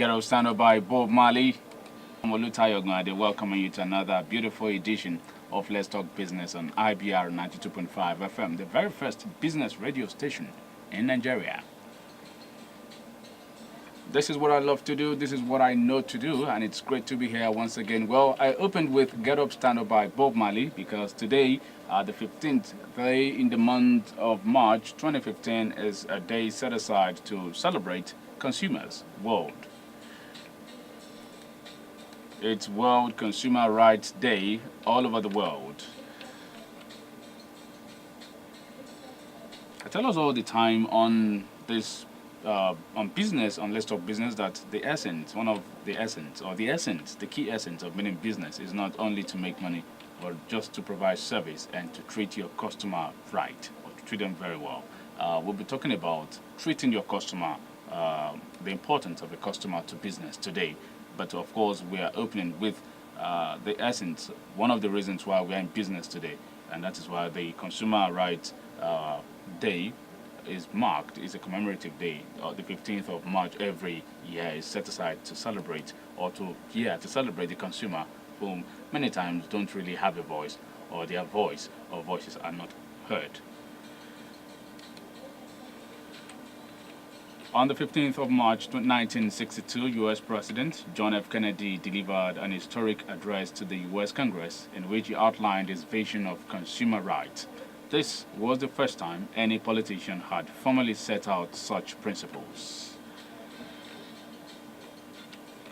Get Up Stand Up by Bob Marley. I'm Olutayo Ogunade, welcoming you to another beautiful edition of Let's Talk Business on IBR 92.5 FM, the very first business radio station in Nigeria. This is what I love to do, this is what I know to do, and it's great to be here once again. Well, I opened with Get Up Stand Up by Bob Marley because today, the 15th day in the month of March 2015, is a day set aside to celebrate Consumers World. It's World Consumer Rights Day all over the world. I tell us all the time on this on business, on Let's Talk Business, that the essence, the key essence of being in business is not only to make money, but just to provide service and to treat your customer right, or to treat them very well. We'll be talking about treating your customer, the importance of a customer to business today. But of course, we are opening with the essence, one of the reasons why we are in business today, and that is why the Consumer Rights Day is a commemorative day. The 15th of March every year is set aside to celebrate, to celebrate the consumer, whom many times don't really have a voice, or their voice or voices are not heard. On the 15th of March 1962, U.S. President John F. Kennedy delivered an historic address to the U.S. Congress in which he outlined his vision of consumer rights. This was the first time any politician had formally set out such principles.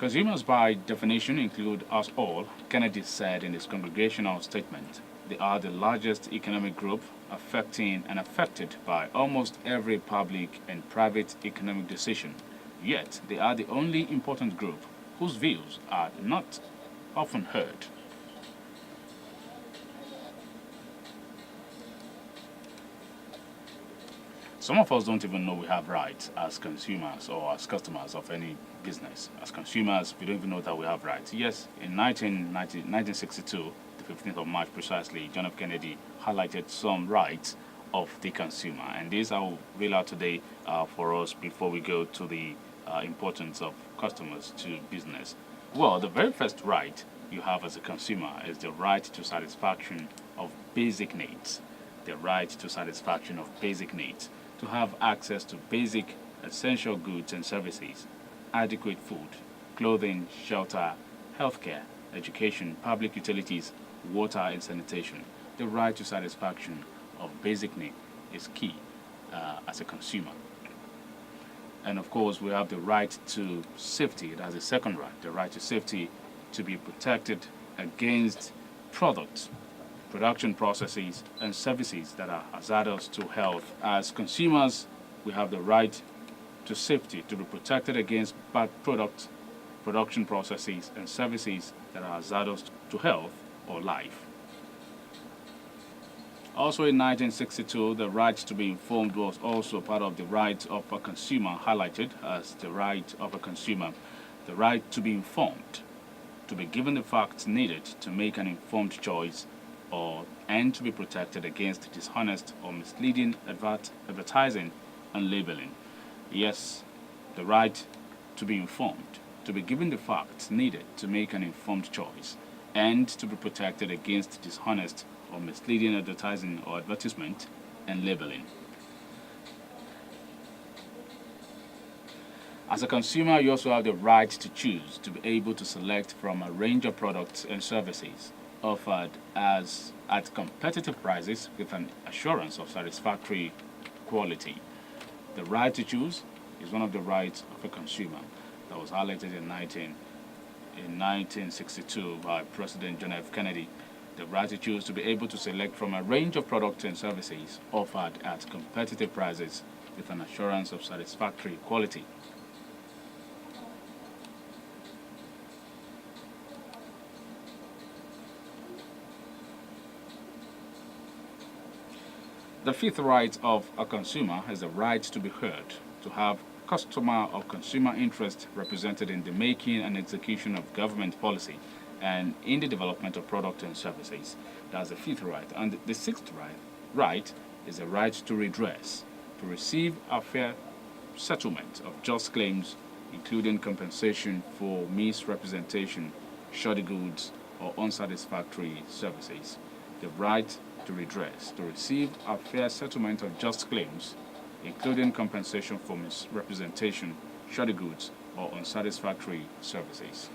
Consumers, by definition, include us all, Kennedy said in his congressional statement. They are the largest economic group affecting and affected by almost every public and private economic decision. Yet, they are the only important group whose views are not often heard. Some of us don't even know we have rights as consumers or as customers of any business. As consumers, we don't even know that we have rights. Yes, in 1962, the 15th of March precisely, John F. Kennedy highlighted some rights of the consumer. And this I will read out today for us before we go to the importance of customers to business. Well, the very first right you have as a consumer is the right to satisfaction of basic needs. The right to satisfaction of basic needs. To have access to basic essential goods and services, adequate food, clothing, shelter, healthcare, education, public utilities, water and sanitation. The right to satisfaction of basic need is key as a consumer. And of course, we have the right to safety. That's the second right, the right to safety, to be protected against products, production processes and services that are hazardous to health. As consumers, we have the right to safety, to be protected against bad products, production processes and services that are hazardous to health or life. Also in 1962, the right to be informed was also part of the right of a consumer, highlighted as the right of a consumer, the right to be informed, to be given the facts needed to make an informed choice, and to be protected against dishonest or misleading advertising and labeling. Yes, the right to be informed, to be given the facts needed to make an informed choice, and to be protected against dishonest or misleading advertising or advertisement and labeling. As a consumer, you also have the right to choose, to be able to select from a range of products and services offered at competitive prices with an assurance of satisfactory quality. The right to choose is one of the rights of a consumer that was highlighted in 1962 by President John F. Kennedy. The right to choose, to be able to select from a range of products and services offered at competitive prices with an assurance of satisfactory quality. The fifth right of a consumer is the right to be heard, to have customer or consumer interest represented in the making and execution of government policy and in the development of products and services. That's the fifth right. And the sixth right is the right to redress, to receive a fair settlement of just claims including compensation for misrepresentation, shoddy goods, or unsatisfactory services. The right to redress, to receive a fair settlement of just claims, including compensation for misrepresentation, shoddy goods, or unsatisfactory services.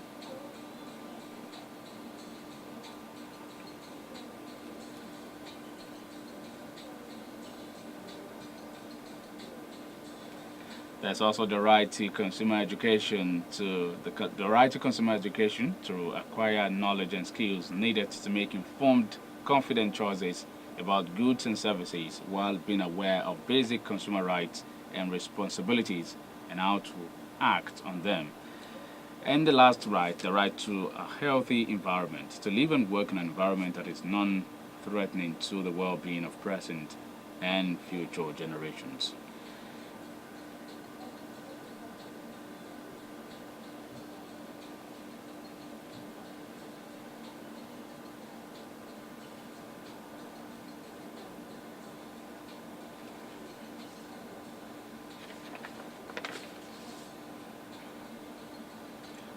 There's also the right to consumer education the right to consumer education to acquire knowledge and skills needed to make informed, confident choices about goods and services while being aware of basic consumer rights and responsibilities and how to act on them. And the last right, the right to a healthy environment, to live and work in an environment that is non-threatening to the well-being of present and future generations.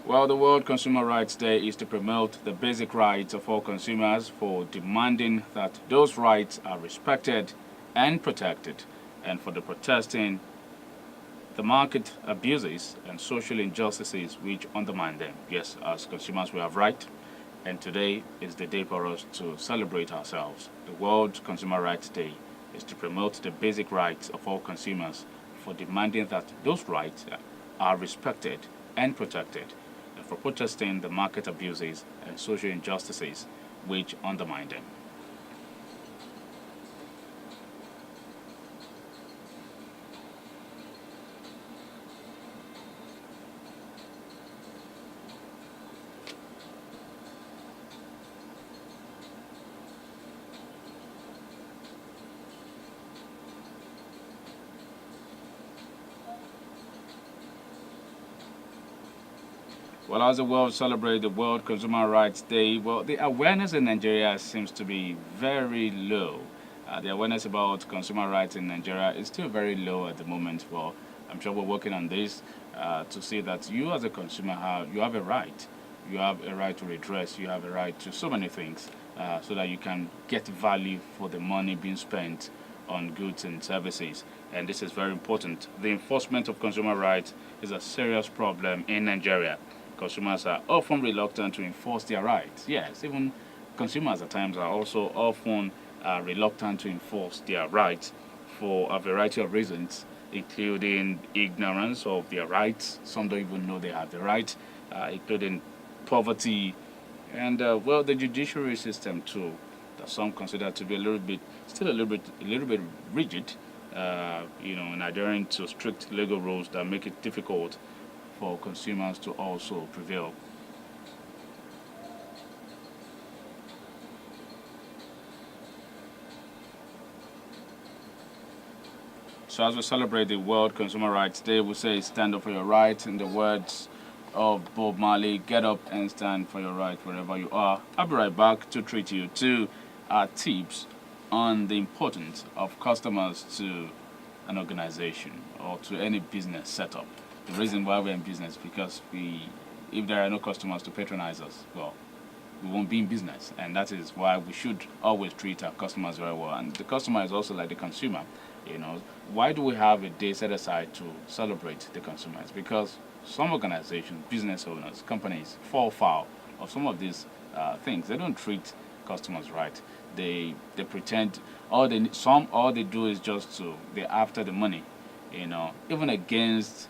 Well, the World Consumer Rights Day is to promote the basic rights of all consumers for demanding that those rights are respected and protected, and for the protesting the market abuses and social injustices which undermine them. Yes, as consumers we have rights, and today is the day for us to celebrate ourselves. The World Consumer Rights Day is to promote the basic rights of all consumers for demanding that those rights are respected and protected, and for protesting the market abuses and social injustices which undermine them. Well, as the world celebrates the World Consumer Rights Day, well, the awareness in Nigeria seems to be very low. The awareness about consumer rights in Nigeria is still very low at the moment. Well, I'm sure we're working on this to see that you as a consumer you have a right. You have a right to redress. You have a right to so many things so that you can get value for the money being spent on goods and services. And this is very important. The enforcement of consumer rights is a serious problem in Nigeria. Consumers are often reluctant to enforce their rights. Yes, even consumers at times are also often reluctant to enforce their rights for a variety of reasons, including ignorance of their rights. Some don't even know they have the right, including poverty, and well, the judiciary system too, that some consider to be still a little bit rigid, and adhering to strict legal rules that make it difficult for consumers to also prevail. So as we celebrate the World Consumer Rights Day, we say stand up for your rights in the words of Bob Marley, get up and stand for your right wherever you are. I'll be right back to treat you to our tips on the importance of customers to an organization or to any business setup. The reason why we're in business because if there are no customers to patronize us, well, we won't be in business, and that is why we should always treat our customers very well. And the customer is also like the consumer. Why do we have a day set aside to celebrate the consumers? Because some organizations, business owners, companies fall foul of some of these things. They don't treat customers right. They pretend all they do is just they're after the money. Even against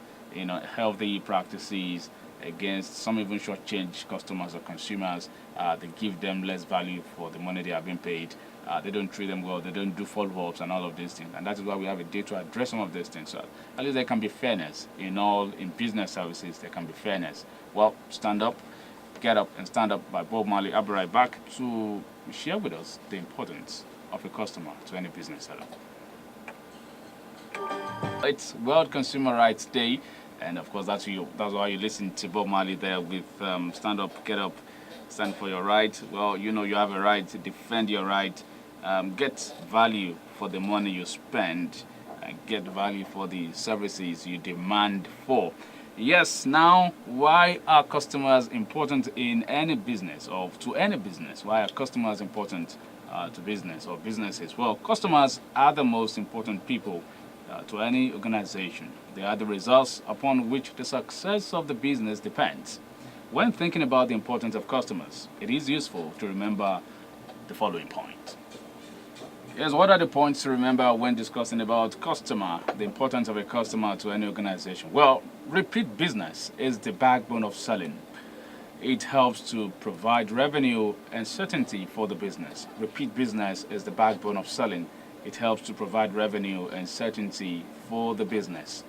healthy practices, against some even shortchange customers or consumers. They give them less value for the money they have been paid. They don't treat them well. They don't do follow-ups and all of these things. And that is why we have a day to address some of these things. So at least there can be fairness in business services. There can be fairness. Well, stand up, get up, and stand up by Bob Marley. I'll be right back to share with us the importance of a customer to any business setup. It's World Consumer Rights Day, and of course that's why you listen to Bob Marley there with stand up, get up, stand for your right. Well, you have a right to defend your right, get value for the money you spend, and get value for the services you demand for. Yes, now, why are customers important in any business or to any business? Why are customers important to business or businesses? Well, customers are the most important people to any organization. They are the results upon which the success of the business depends. When thinking about the importance of customers, it is useful to remember the following point. Yes, what are the points to remember when discussing about customer, the importance of a customer to any organization? Well, repeat business is the backbone of selling. It helps to provide revenue and certainty for the business. Repeat business is the backbone of selling. It helps to provide revenue and certainty for the business.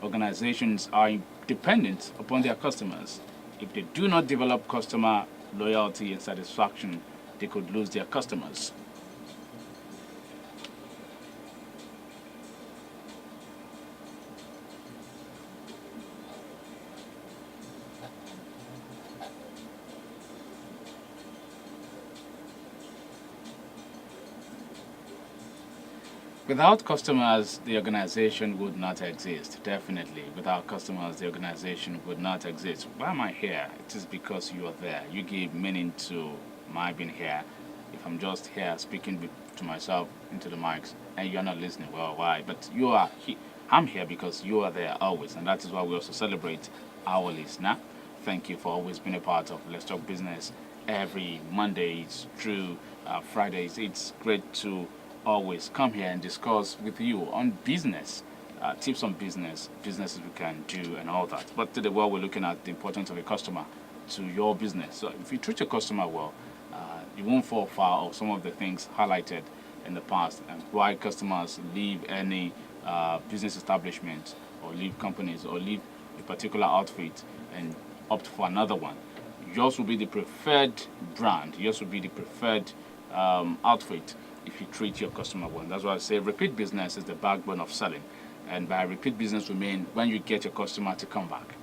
Organizations are dependent upon their customers. If they do not develop customer loyalty and satisfaction, they could lose their customers. Without customers, the organization would not exist. Definitely. Without customers, the organization would not exist. Why am I here? It is because you are there. You gave meaning to my being here. If I'm just here speaking to myself into the mics and you're not listening, well, why? But you are. I'm here because you are there always, and that is why we also celebrate our listener. Thank you for always being a part of Let's Talk Business every Mondays through Fridays. It's great to always come here and discuss with you on business, tips on business, businesses we can do, and all that. But today, well, we're looking at the importance of a customer to your business. So if you treat your customer well, you won't fall foul of some of the things highlighted in the past and why customers leave any business establishment or leave companies or leave a particular outfit and opt for another one. Yours will be the preferred brand. Yours will be the preferred outfit if you treat your customer well. That's why I say repeat business is the backbone of selling. And by repeat business, we mean when you get your customer to come back.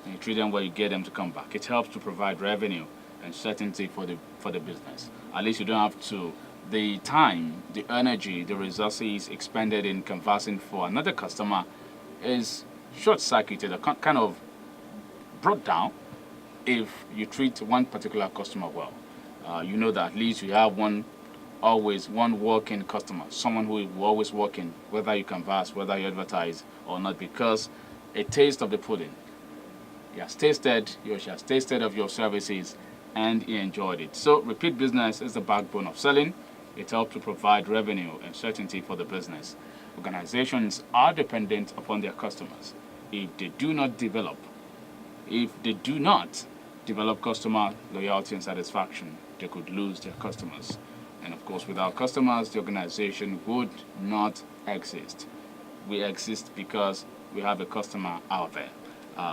And you treat them well, you get them to come back. It helps to provide revenue and certainty for the business. At least you don't have to the time, the energy, the resources expended in conversing for another customer is short-circuited or kind of brought down if you treat one particular customer well. You know that at least you have always one working customer, someone who will always working, whether you converse, whether you advertise or not, because a taste of the pudding. He has tasted, he or she has tasted of your services and he enjoyed it. So repeat business is the backbone of selling. It helps to provide revenue and certainty for the business. Organizations are dependent upon their customers. If they do not develop customer loyalty and satisfaction, they could lose their customers. And of course, without customers, the organization would not exist. We exist because we have a customer out there.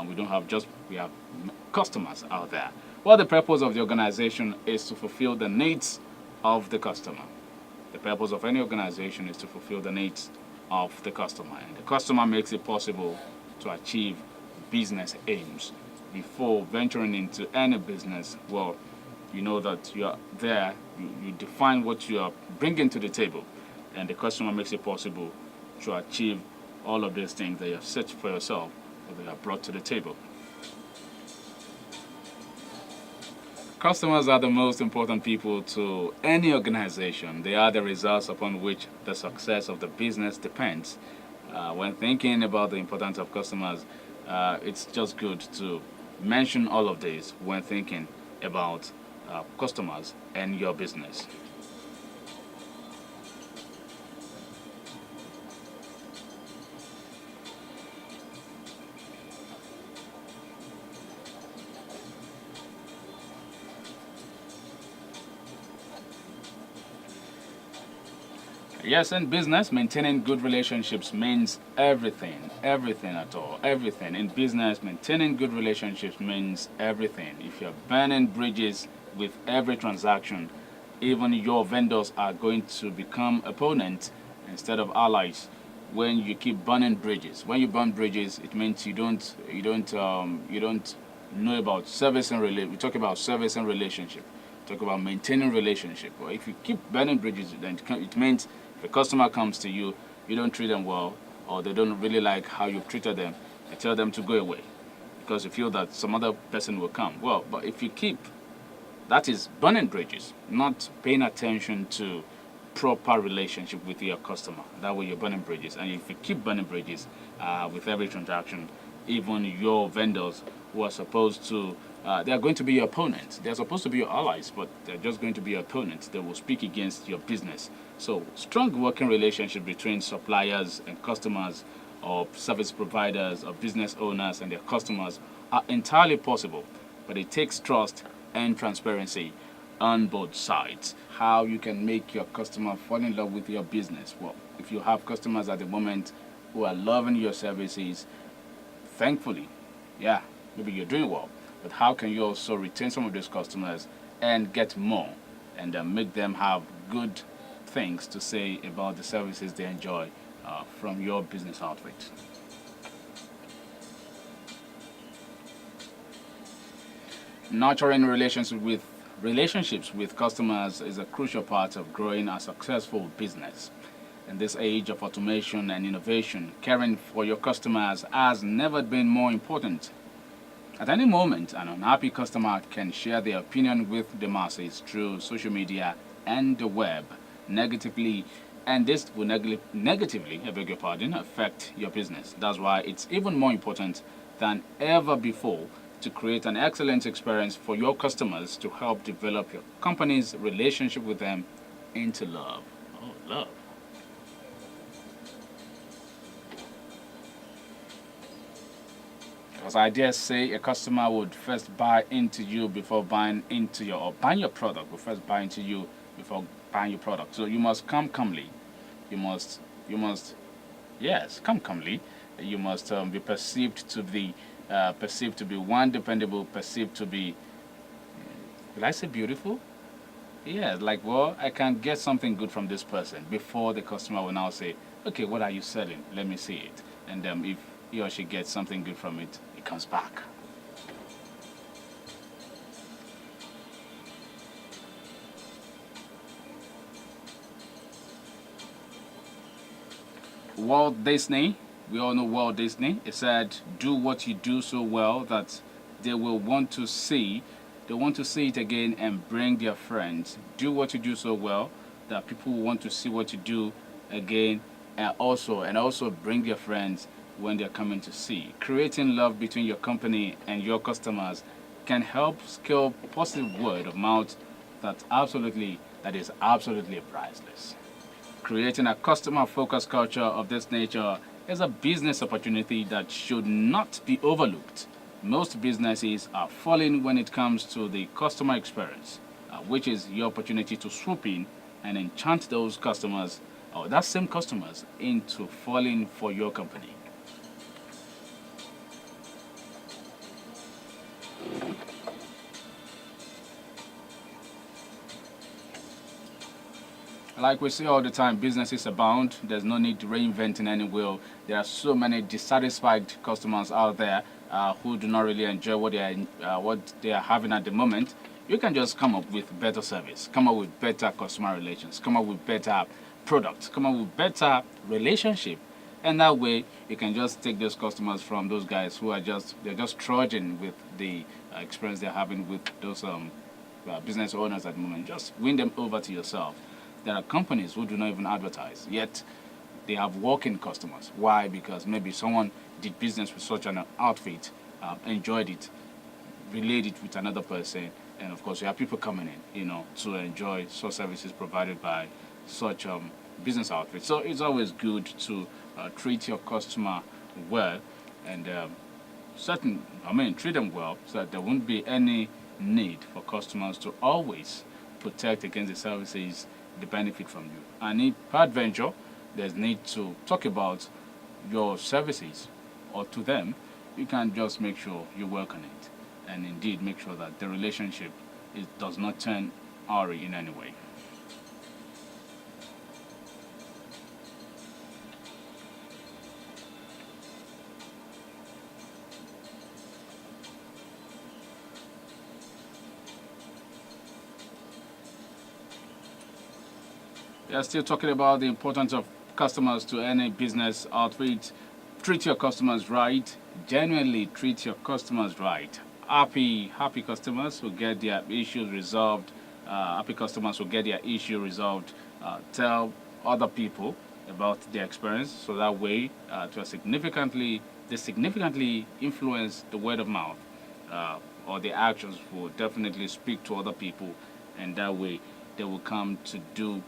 We have customers out there. Well, the purpose of the organization is to fulfill the needs of the customer. The purpose of any organization is to fulfill the needs of the customer. And the customer makes it possible to achieve business aims. Before venturing into any business, well, you know that you are there, you define what you are bringing to the table, and the customer makes it possible to achieve all of these things that you have set for yourself or that you have brought to the table. Customers are the most important people to any organization. They are the results upon which the success of the business depends. When thinking about the importance of customers, it's just good to mention all of this when thinking about customers and your business. Yes, in business, maintaining good relationships means everything, everything at all, everything. In business, maintaining good relationships means everything. If you're burning bridges with every transaction, even your vendors are going to become opponents instead of allies when you keep burning bridges. When you burn bridges, it means you don't know about service and we talk about service and relationship. Talk about maintaining relationship. Or if you keep burning bridges, then it means if a customer comes to you, you don't treat them well, or they don't really like how you've treated them, you tell them to go away. because you feel that some other person will come. Well, but if you keep, that is burning bridges, not paying attention to proper relationship with your customer. That way you're burning bridges. And if you keep burning bridges with every transaction, even your vendors who are supposed to, they are going to be your opponents. They're supposed to be your allies, but they're just going to be your opponents. They will speak against your business. So strong working relationship between suppliers and customers, or service providers, or business owners and their customers are entirely possible, but it takes trust and transparency on both sides. How you can make your customer fall in love with your business? Well, if you have customers at the moment who are loving your services, thankfully, yeah, maybe you're doing well. But how can you also retain some of those customers and get more, and make them have good things to say about the services they enjoy from your business outfit? Nurturing relationships with customers is a crucial part of growing a successful business. In this age of automation and innovation, caring for your customers has never been more important. At any moment, an unhappy customer can share their opinion with the masses through social media and the web negatively, and this will negatively, I beg your pardon, affect your business. That's why it's even more important than ever before to create an excellent experience for your customers to help develop your company's relationship with them into love. Oh, love. Because I dare say a customer would first buy into you before buying into your, or buying your product, will first buy into you before buying your product. So you must come calmly. You must, yes, come calmly. You must be perceived to be one dependable, perceived to be, will I say beautiful? Yeah, like, well, I can get something good from this person before the customer will now say, okay, what are you selling? Let me see it. And if he or she gets something good from it, it comes back. Walt Disney, we all know Walt Disney. It said, "Do what you do so well that they will want to see, they want to see it again and bring their friends. Do what you do so well that people will want to see what you do again, and also bring their friends when they're coming to see." Creating love between your company and your customers can help scale positive word of mouth that is absolutely priceless. Creating a customer focused culture of this nature is a business opportunity that should not be overlooked. Most businesses are falling when it comes to the customer experience, which is your opportunity to swoop in and enchant those customers, or that same customers, into falling for your company. Like we say all the time, businesses abound. There's no need to reinventing any wheel. There are so many dissatisfied customers out there who do not really enjoy what they are having at the moment. You can just come up with better service, come up with better customer relations, come up with better products, come up with better relationship, and that way you can just take those customers from those guys who are just trudging with the experience they're having with those business owners at the moment. Just win them over to yourself. There are companies who do not even advertise, yet they have walk-in customers. Why? Because maybe someone did business with such an outfit, enjoyed it, relayed it with another person, and of course you have people coming in, to enjoy such services provided by such business outfits. So it's always good to treat your customer well, and treat them well so that there won't be any need for customers to always protect against the services they benefit from you. And if peradventure there's need to talk about your services or to them, you can just make sure you work on it, and indeed make sure that the relationship does not turn awry in any way. We are still talking about the importance of customers to any business outfit. Treat your customers right. Genuinely treat your customers right. Happy customers who get their issues resolved. Happy customers who get their issue resolved. Tell other people about their experience, so that way, to significantly they significantly influence the word of mouth, uh, or the actions will definitely speak to other people, and that way they will come to do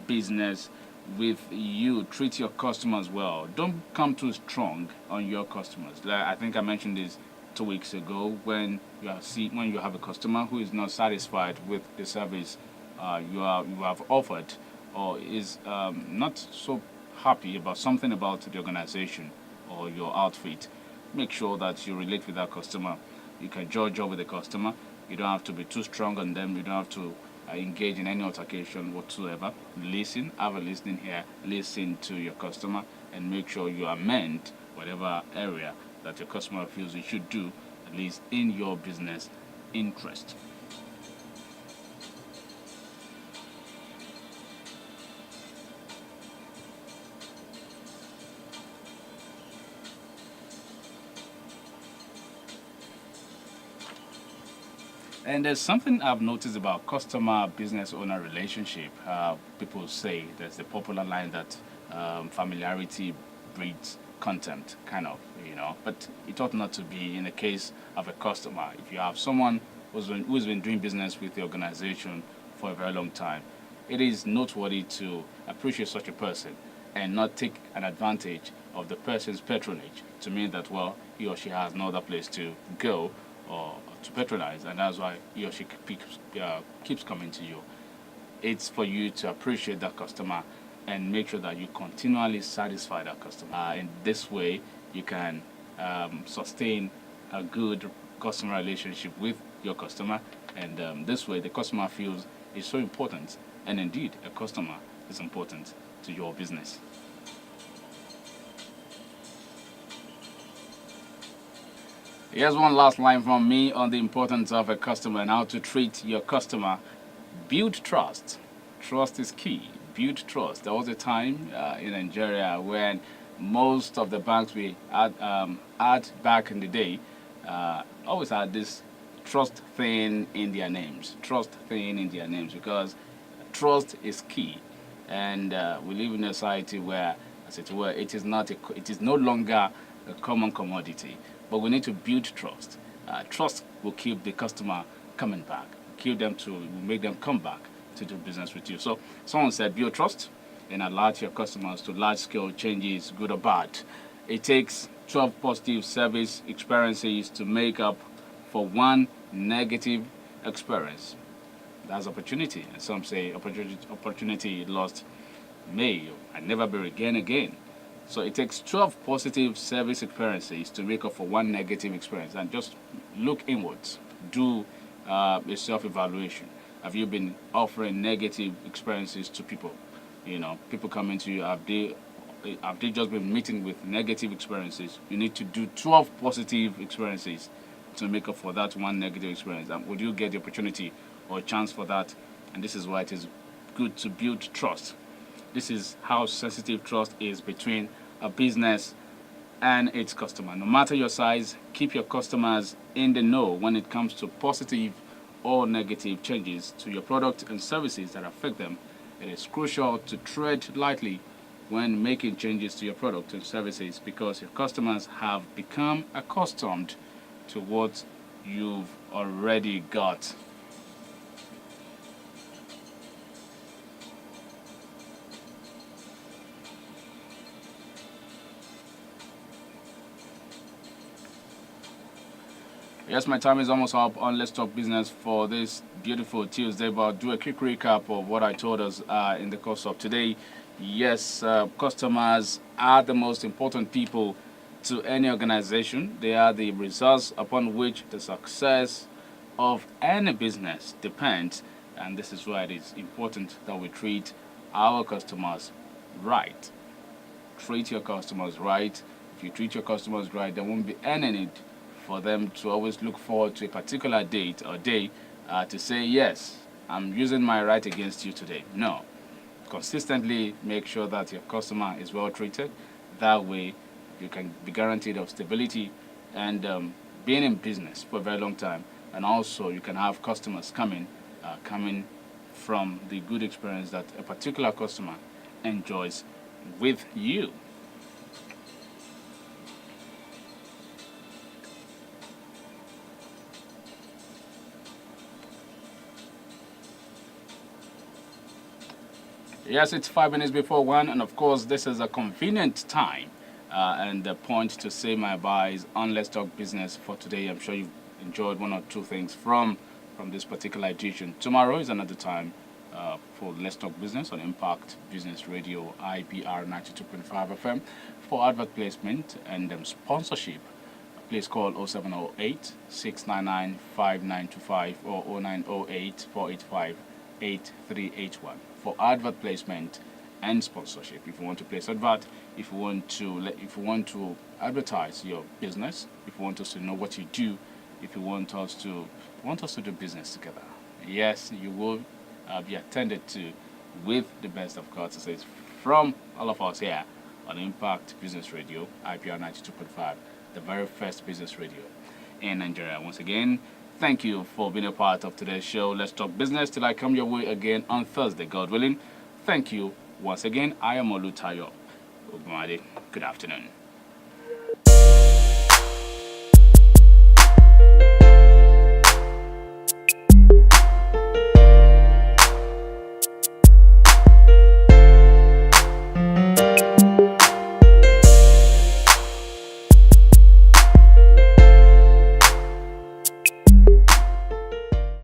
business with you. Treat your customers well. Don't come too strong on your customers. Like I think I mentioned this 2 weeks ago, when you have a customer who is not satisfied with the service you have offered, or is not so happy about something about the organization or your outfit, make sure that you relate with that customer. You can judge over the customer. You don't have to be too strong on them. You don't have to engage in any altercation whatsoever. Listen, have a listening here. Listen to your customer and make sure you amend whatever area that your customer feels you should do, at least in your business interest. And there's something I've noticed about customer business owner relationship. People say there's the popular line that familiarity breeds contempt, kind of, But it ought not to be in the case of a customer. If you have someone who's been doing business with the organization for a very long time, it is noteworthy to appreciate such a person and not take an advantage of the person's patronage to mean that, well, he or she has no other place to go or to patronize, and that's why he or she keeps coming to you. It's for you to appreciate that customer and make sure that you continually satisfy that customer. In this way, you can sustain a good customer relationship with your customer, and this way, the customer feels is so important, and indeed, a customer is important to your business. Here's one last line from me on the importance of a customer and how to treat your customer. Build trust. Trust is key. Build trust. There was a time in Nigeria when most of the banks we had back in the day always had this trust thing in their names. Trust thing in their names, because trust is key, and we live in a society where, as it were, it is no longer a common commodity. But we need to build trust. Trust will keep the customer coming back, make them come back to do business with you. So someone said build trust and alert your customers to large-scale changes, good or bad. It takes 12 positive service experiences to make up for one negative experience. That's opportunity, and some say opportunity lost may and never be regained again. So it takes 12 positive service experiences to make up for one negative experience. And just look inwards. Do a self-evaluation. Have you been offering negative experiences to people? People coming to you. Have they just been meeting with negative experiences? You need to do 12 positive experiences to make up for that one negative experience. And would you get the opportunity or chance for that? And this is why it is good to build trust. This is how sensitive trust is between a business and its customer. No matter your size, keep your customers in the know when it comes to positive or negative changes to your product and services that affect them. It is crucial to tread lightly when making changes to your product and services, because your customers have become accustomed to what you've already got. Yes, my time is almost up on Let's Talk Business for this beautiful Tuesday, but I'll do a quick recap of what I told us in the course of today. Yes, customers are the most important people to any organization. They are the results upon which the success of any business depends, and this is why it is important that we treat our customers right. Treat your customers right. If you treat your customers right, there won't be any need for them to always look forward to a particular date or day to say, yes, I'm using my right against you today. No. Consistently make sure that your customer is well treated. That way, You can be guaranteed of stability and being in business for a very long time. And also, you can have customers coming from the good experience that a particular customer enjoys with you. Yes, it's 5 minutes before 1, and of course, this is a convenient time and the point to say my buys on Let's Talk Business for today. I'm sure you've enjoyed one or two things from this particular edition. Tomorrow is another time for Let's Talk Business on Impact Business Radio, IBR 92.5 FM. For advert placement and sponsorship, please call 0708 699 5925 or 0908 485 8381 for advert placement and sponsorship. If you want to place advert, if you want to advertise your business, if you want us to know what you do, if you want us to do business together, yes, you will be attended to with the best of courtesies from all of us here on Impact Business Radio, IPR 92.5, the very first business radio in Nigeria. Once again, thank you for being a part of today's show. Let's Talk Business till I come your way again on Thursday, God willing. Thank you once again. I am Olutayo Ogumade. Good afternoon.